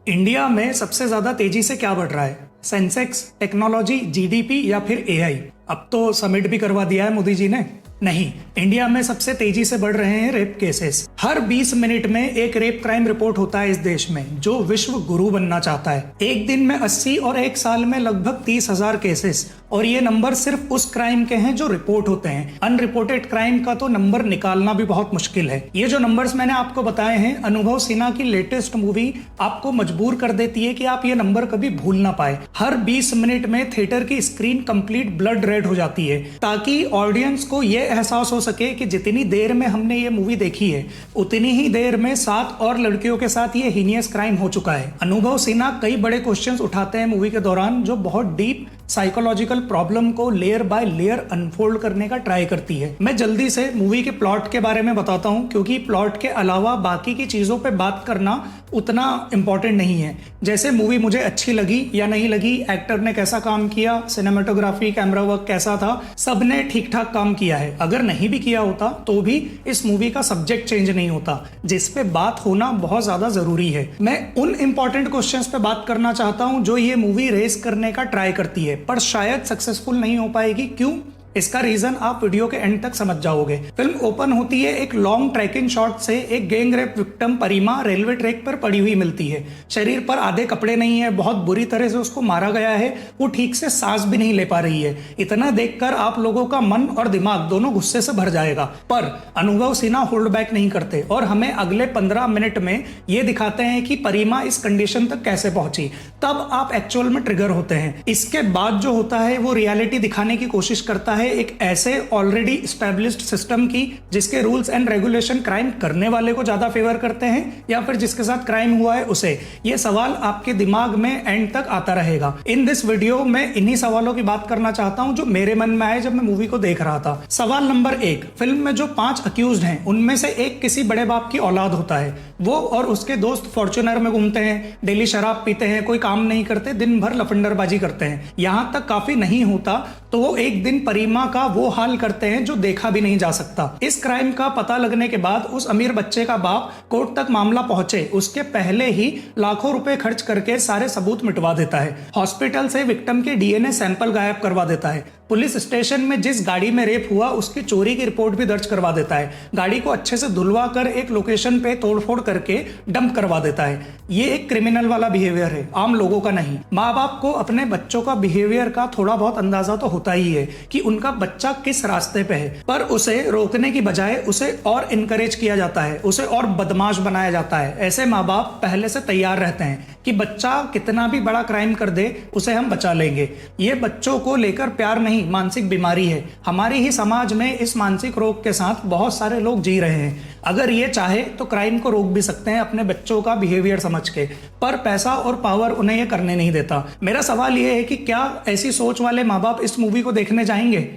India में सबसे ज्यादा तेजी से क्या बढ़ रहा है? सेंसेक्स, टेक्नोलॉजी, जीडीपी या फिर एआई? अब तो समिट भी करवा दिया है मोदी जी ने। नहीं, इंडिया में सबसे तेजी से बढ़ रहे हैं रेप केसेस। हर 20 मिनट में एक रेप क्राइम रिपोर्ट होता है इस देश में, जो विश्व गुरु बनना चाहता है। एक दिन में 80 और एक साल में लगभग 30,000 केसेस, और ये नंबर सिर्फ उस क्राइम के हैं जो रिपोर्ट होते हैं। अनरिपोर्टेड क्राइम का तो नंबर निकालना भी बहुत मुश्किल है। ये जो नंबर्स मैंने आपको बताए हैं, अनुभव सिन्हा की लेटेस्ट मूवी आपको मजबूर कर देती है कि आप ये नंबर कभी भूल ना पाए। हर 20 मिनट में थिएटर की स्क्रीन कंप्लीट ब्लड रेड हो जाती है, ताकि ऑडियंस को ये एहसास हो सके कि जितनी देर में हमने ये मूवी देखी है, उतनी ही देर में 7 और लड़कियों के साथ ये हीनियस क्राइम हो चुका है। अनुभव सिन्हा कई बड़े क्वेश्चंस उठाते हैं मूवी के दौरान, जो बहुत डीप साइकोलॉजिकल प्रॉब्लम को लेयर बाय लेयर अनफोल्ड करने का ट्राई करती है। मैं जल्दी से मूवी के प्लॉट के बारे में बताता हूं, क्योंकि प्लॉट के अलावा बाकी की चीजों पे बात करना उतना इंपॉर्टेंट नहीं है। जैसे मूवी मुझे अच्छी लगी या नहीं लगी, एक्टर ने कैसा काम किया, सिनेमेटोग्राफी, कैमरा वर्क कैसा था, सबने ठीक ठाक काम किया है। अगर नहीं भी किया होता तो भी इस मूवी का सब्जेक्ट चेंज नहीं होता, जिस पे बात होना बहुत ज्यादा जरूरी है। मैं उन इंपॉर्टेंट क्वेश्चंस पे बात करना चाहता हूं जो ये मूवी रेस करने का ट्राई करती है, पर शायद सक्सेसफुल नहीं हो पाएगी। क्यों? इसका रीजन आप वीडियो के एंड तक समझ जाओगे। फिल्म ओपन होती है एक लॉन्ग ट्रैकिंग शॉट से। एक गैंग रेप विक्टिम परिमा रेलवे ट्रैक पर पड़ी हुई मिलती है। शरीर पर आधे कपड़े नहीं है, बहुत बुरी तरह से उसको मारा गया है, वो ठीक से सांस भी नहीं ले पा रही है। इतना देखकर आप लोगों का मन और दिमाग दोनों गुस्से से भर जाएगा। पर अनुभव सिन्हा होल्ड बैक नहीं करते और हमें अगले 15 मिनट में ये दिखाते हैं कि परिमा इस कंडीशन तक कैसे पहुंची। तब आप एक्चुअल में ट्रिगर होते हैं। इसके बाद जो होता है वो रियलिटी दिखाने की कोशिश करता है, एक ऐसे ऑलरेडी एस्टैब्लिश्ड सिस्टम की जिसके रूल्स एंड रेगुलेशन क्राइम करने वाले को ज्यादा फेवर करते हैं या फिर जिसके साथ क्राइम हुआ है उसे। ये सवाल आपके दिमाग में एंड तक आता रहेगा। इन दिस वीडियो में इन्हीं सवालों की बात करना चाहता हूं जो मेरे मन में आए जब मैं मूवी को देख रहा था। सवाल नंबर 1, फिल्म में जो 5 अक्यूज्ड हैं उनमें से एक किसी बड़े बाप की औलाद होता है। वो और उसके दोस्त फॉर्च्यूनर में घूमते हैं, डेली शराब पीते हैं, कोई काम नहीं करते, दिन भर लफंडरबाजी करते हैं। यहां तक काफी नहीं होता तो वो एक दिन परिमा का वो हाल करते हैं जो देखा भी नहीं जा सकता। इस क्राइम का पता लगने के बाद उस अमीर बच्चे का बाप कोर्ट तक मामला पहुंचे उसके पहले ही लाखों रुपए खर्च करके सारे सबूत मिटवा देता है। हॉस्पिटल से विक्टिम के डीएनए सैंपल गायब करवा देता है। पुलिस स्टेशन में जिस गाड़ी में रेप हुआ उसकी चोरी की रिपोर्ट भी दर्ज करवा देता है। गाड़ी को अच्छे से धुलवा कर एक लोकेशन पे तोड़फोड़ करके डंप करवा देता है। ये एक क्रिमिनल वाला बिहेवियर है, आम लोगों का नहीं। माँ बाप को अपने बच्चों का बिहेवियर का थोड़ा बहुत अंदाजा तो होता ही है कि उनका बच्चा किस रास्ते पे है, पर उसे रोकने की बजाय उसे और इनकरेज किया जाता है, उसे और बदमाश बनाया जाता है। ऐसे माँ बाप पहले से तैयार रहते हैं कि बच्चा कितना भी बड़ा क्राइम कर दे उसे हम बचा लेंगे। ये बच्चों को लेकर प्यार नहीं, मानसिक बीमारी है। हमारे ही समाज में इस मानसिक रोग के साथ बहुत सारे लोग जी रहे हैं। अगर ये चाहे तो क्राइम को रोक भी सकते हैं अपने बच्चों का बिहेवियर समझ के, पर पैसा और पावर उन्हें ये करने नहीं देता। मेरा सवाल ये है कि क्या ऐसी सोच वाले माँ बाप इस मूवी को देखने जाएंगे?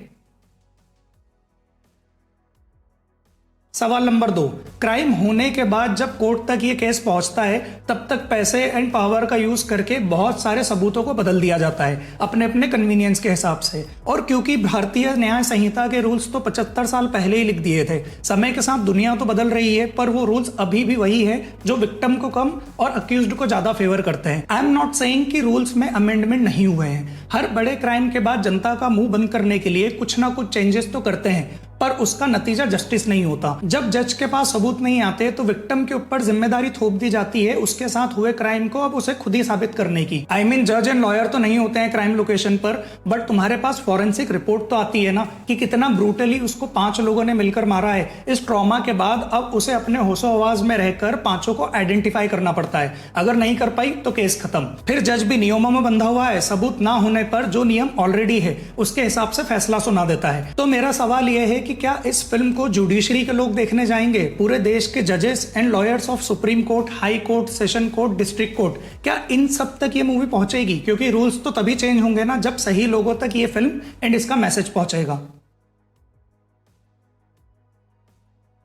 सवाल नंबर 2, क्राइम होने के बाद जब कोर्ट तक ये केस पहुंचता है तब तक पैसे एंड पावर का यूज करके बहुत सारे सबूतों को बदल दिया जाता है अपने अपने कन्वीनियंस के हिसाब से। और क्योंकि भारतीय न्याय संहिता के रूल्स तो 75 साल पहले ही लिख दिए थे, समय के साथ दुनिया तो बदल रही है पर वो रूल्स अभी भी वही है जो विक्टिम को कम और अक्यूज्ड को ज्यादा फेवर करते हैं। आई एम नॉट सेइंग कि रूल्स में अमेंडमेंट नहीं हुए हैं। हर बड़े क्राइम के बाद जनता का मुंह बंद करने के लिए कुछ ना कुछ चेंजेस तो करते हैं, पर उसका नतीजा जस्टिस नहीं होता। जब जज के पास सबूत नहीं आते तो विक्टिम के ऊपर जिम्मेदारी थोप दी जाती है उसके साथ हुए क्राइम को अब उसे खुद ही साबित करने की। आई मीन जज एंड लॉयर तो नहीं होते हैं क्राइम लोकेशन पर, बट तुम्हारे पास फॉरेंसिक रिपोर्ट तो आती है ना कि कितना ब्रूटली उसको 5 लोगों ने मिलकर मारा है। इस ट्रॉमा के बाद अब उसे अपने होशो आवाज में रहकर 5 को आइडेंटिफाई करना पड़ता है। अगर नहीं कर पाई तो केस खत्म। फिर जज भी नियमों में बंधा हुआ है, सबूत ना होने पर जो नियम ऑलरेडी है उसके हिसाब से फैसला सुना देता है। तो मेरा सवाल यह है कि क्या इस फिल्म को जुडिशरी के लोग देखने जाएंगे? पूरे देश के जजेस and lawyers of supreme court, high court, session court, district court, क्या इन सब तक ये मूवी पहुंचेगी? क्योंकि रूल्स तो तभी चेंज होंगे ना जब सही लोगों तक ये फिल्म एंड इसका मैसेज पहुंचेगा।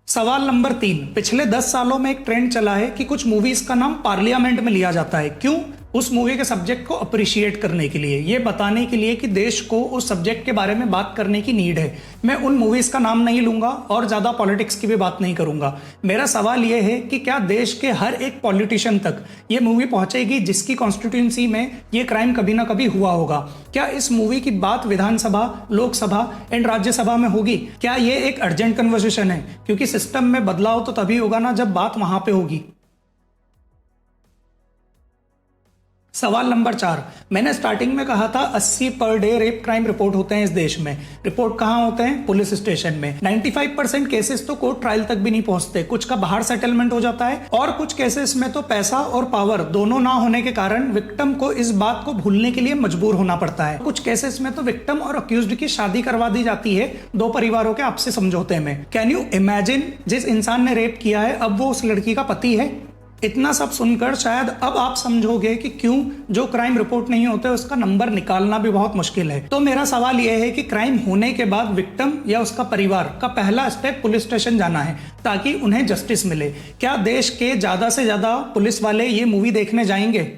सवाल नंबर 3, पिछले 10 सालों में एक ट्रेंड चला है कि कुछ मूवीज का नाम पार्लियामेंट में लिया जाता है। क्यों? उस मूवी के सब्जेक्ट को अप्रिशिएट करने के लिए, ये बताने के लिए कि देश को उस सब्जेक्ट के बारे में बात करने की नीड है। मैं उन मूवीज का नाम नहीं लूंगा और ज्यादा पॉलिटिक्स की भी बात नहीं करूंगा। मेरा सवाल यह है कि क्या देश के हर एक पॉलिटिशियन तक ये मूवी पहुंचेगी जिसकी कॉन्स्टिट्यूंसी में ये क्राइम कभी ना कभी हुआ होगा? क्या इस मूवी की बात विधानसभा, लोकसभा एंड राज्यसभा में होगी? क्या ये एक अर्जेंट कन्वर्सेशन है? क्योंकि सिस्टम में बदलाव तो तभी होगा ना जब बात वहां पे होगी। सवाल नंबर 4, मैंने स्टार्टिंग में कहा था 80 per day rape crime report होते हैं इस देश में। रिपोर्ट कहां होते हैं? पुलिस स्टेशन में। 95% केसेस तो कोर्ट ट्रायल तक भी नहीं पहुंचते, कुछ का बाहर सेटलमेंट हो जाता है और कुछ केसेस में तो पैसा और पावर दोनों ना होने के कारण विक्टिम को इस बात को भूलने के लिए मजबूर होना पड़ता है। कुछ केसेस में तो विक्टिम और अक्यूज्ड की शादी करवा दी जाती है दो परिवारों के आपसी समझौते में। कैन यू इमेजिन, जिस इंसान ने रेप किया है अब वो उस लड़की का पति है। इतना सब सुनकर शायद अब आप समझोगे कि क्यों जो क्राइम रिपोर्ट नहीं होते उसका नंबर निकालना भी बहुत मुश्किल है। तो मेरा सवाल यह है कि क्राइम होने के बाद विक्टिम या उसका परिवार का पहला स्टेप पुलिस स्टेशन जाना है ताकि उन्हें जस्टिस मिले। क्या देश के ज्यादा से ज्यादा पुलिस वाले ये मूवी देखने जाएंगे?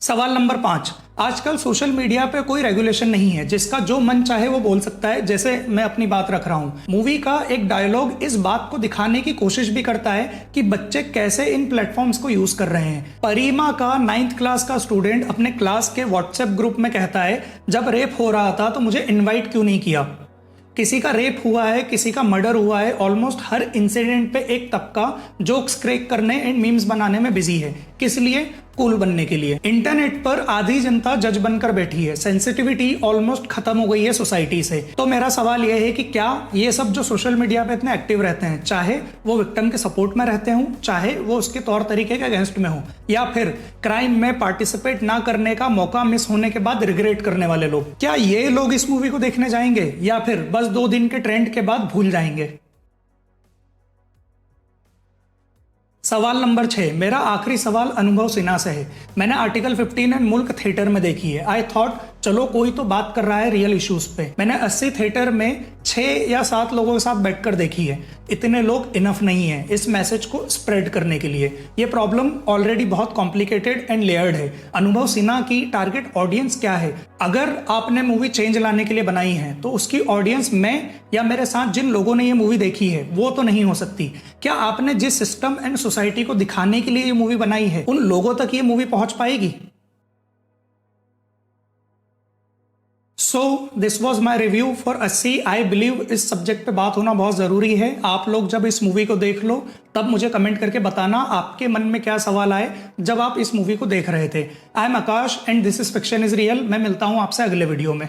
सवाल नंबर 5, आजकल सोशल मीडिया पे कोई रेगुलेशन नहीं है, जिसका जो मन चाहे वो बोल सकता है। जैसे मैं अपनी बात रख रहा हूं, मूवी का एक डायलॉग इस बात को दिखाने की कोशिश भी करता है कि बच्चे कैसे इन प्लेटफॉर्म्स को यूज कर रहे हैं। परिमा का 9th क्लास का स्टूडेंट अपने क्लास के व्हाट्सएप ग्रुप में कहता है, जब रेप हो रहा था तो मुझे इन्वाइट क्यों नहीं किया। किसी का रेप हुआ है, किसी का मर्डर हुआ है, ऑलमोस्ट हर इंसिडेंट पे एक तबका जोक्स क्रिएट करने एंड मीम्स बनाने में बिजी है। किस लिए? कूल बनने के लिए। इंटरनेट पर आधी जनता जज बनकर बैठी है, सेंसिटिविटी ऑलमोस्ट खत्म हो गई है सोसाइटी से। तो मेरा सवाल यह है कि क्या ये सब जो सोशल मीडिया पे इतने एक्टिव रहते हैं, चाहे वो विक्टिम के सपोर्ट में रहते हों, चाहे वो उसके तौर तरीके के अगेंस्ट में हो, या फिर क्राइम में पार्टिसिपेट ना करने का मौका मिस होने के बाद रिग्रेट करने वाले लोग, क्या ये लोग इस मूवी को देखने जाएंगे या फिर बस 2 दिन के ट्रेंड के बाद भूल जाएंगे? सवाल नंबर 6, मेरा आखिरी सवाल अनुभव सिन्हा से है। मैंने आर्टिकल 15 एंड मुल्क थिएटर में देखी है। आई थॉट चलो कोई तो बात कर रहा है रियल इश्यूज पे। मैंने 80 थिएटर में 6 या 7 लोगों के साथ बैठकर देखी है। इतने लोग इनफ नहीं है इस मैसेज को स्प्रेड करने के लिए। ये प्रॉब्लम ऑलरेडी बहुत कॉम्प्लिकेटेड एंड लेयर्ड है। अनुभव सिन्हा की टारगेट ऑडियंस क्या है? अगर आपने मूवी चेंज लाने के लिए बनाई है तो उसकी ऑडियंस मैं या मेरे साथ जिन लोगों ने ये मूवी देखी है वो तो नहीं हो सकती। क्या आपने जिस सिस्टम एंड सोसाइटी को दिखाने के लिए ये मूवी बनाई है उन लोगों तक ये मूवी पहुंच पाएगी? So this was my review for 80। I believe इस सब्जेक्ट पे बात होना बहुत जरूरी है। आप लोग जब इस मूवी को देख लो तब मुझे कमेंट करके बताना आपके मन में क्या सवाल आए जब आप इस मूवी को देख रहे थे। I am Akash and this is fiction is real. मैं मिलता हूं आपसे अगले वीडियो में।